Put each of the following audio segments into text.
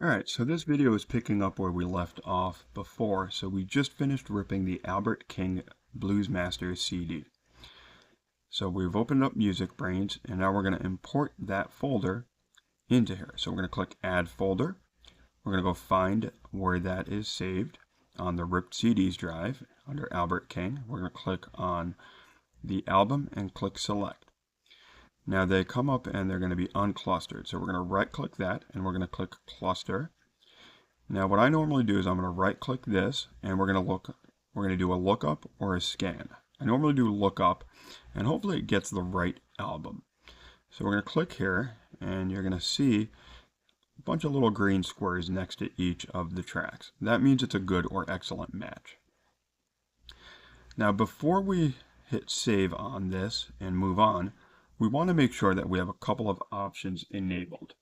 Alright, so this video is picking up where we left off before. So we just finished ripping the Albert King Blues Masters CD. So we've opened up MusicBrainz, and now we're going to import that folder into here. So we're going to click Add Folder. We're going to go find where that is saved on the ripped CDs drive under Albert King. We're going to click on the album and click Select. Now they come up and they're going to be unclustered. So we're going to right click that and we're going to click Cluster. Now what I normally do is I'm going to right click this and we're going to do a lookup or a scan. I normally do lookup and hopefully it gets the right album. So we're going to click here and you're going to see a bunch of little green squares next to each of the tracks. That means it's a good or excellent match. Now before we hit save on this and move on, we want to make sure that we have a couple of options enabled.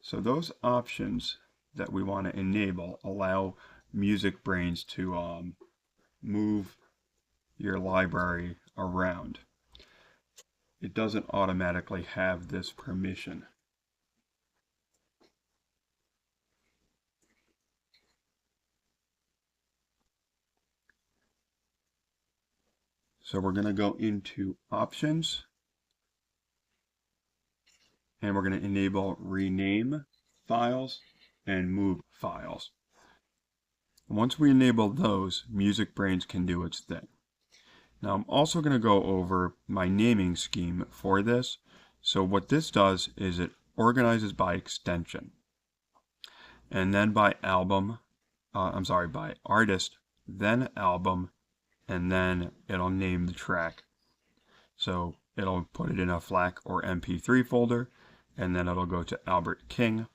So those options that we want to enable allow MusicBrainz to move your library around. It doesn't automatically have this permission. So we're going to go into Options. And we're going to enable rename files and move files. Once we enable those, MusicBrainz can do its thing. Now I'm also going to go over my naming scheme for this. So what this does is it organizes by extension. And then by album, by artist, then album, and then it'll name the track. So it'll put it in a FLAC or MP3 folder. And then it'll go to Albert King,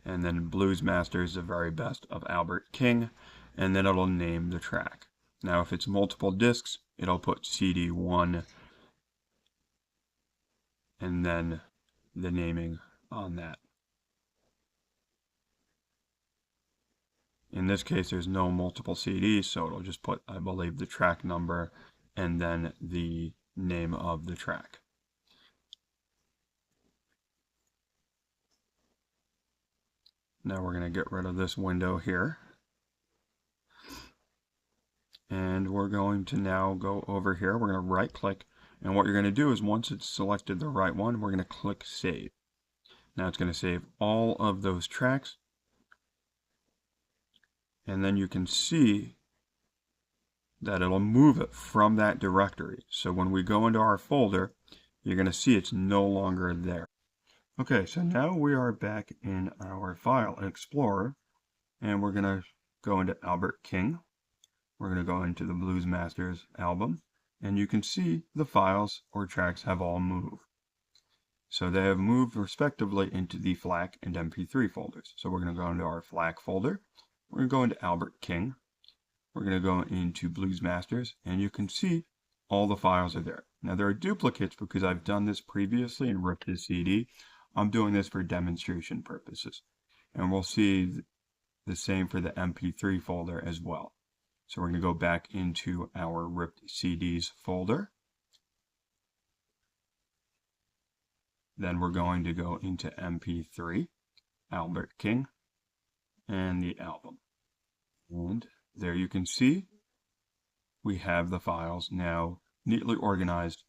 and then Blues Masters, the very best of Albert King, and then it'll name the track. Now if it's multiple discs, it'll put CD1 and then the naming on that. In this case there's no multiple CDs, so it'll just put, I believe, the track number and then the name of the track. Now we're going to get rid of this window here. And we're going to now go over here. We're going to right click. And what you're going to do is once it's selected the right one, we're going to click Save. Now it's going to save all of those tracks. And then you can see that it'll move it from that directory. So when we go into our folder, you're going to see it's no longer there. Okay, so now we are back in our File Explorer, and we're going to go into Albert King. We're going to go into the Blues Masters album, and you can see the files or tracks have all moved. So they have moved respectively into the FLAC and MP3 folders. So we're going to go into our FLAC folder. We're going to go into Albert King. We're going to go into Blues Masters, and you can see all the files are there. Now there are duplicates because I've done this previously and ripped the CD. I'm doing this for demonstration purposes. And we'll see the same for the MP3 folder as well. So we're going to go back into our ripped CDs folder. Then we're going to go into MP3, Albert King, and the album. And there you can see we have the files now neatly organized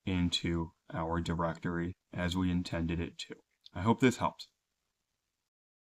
into our directory as we intended it to. I hope this helps.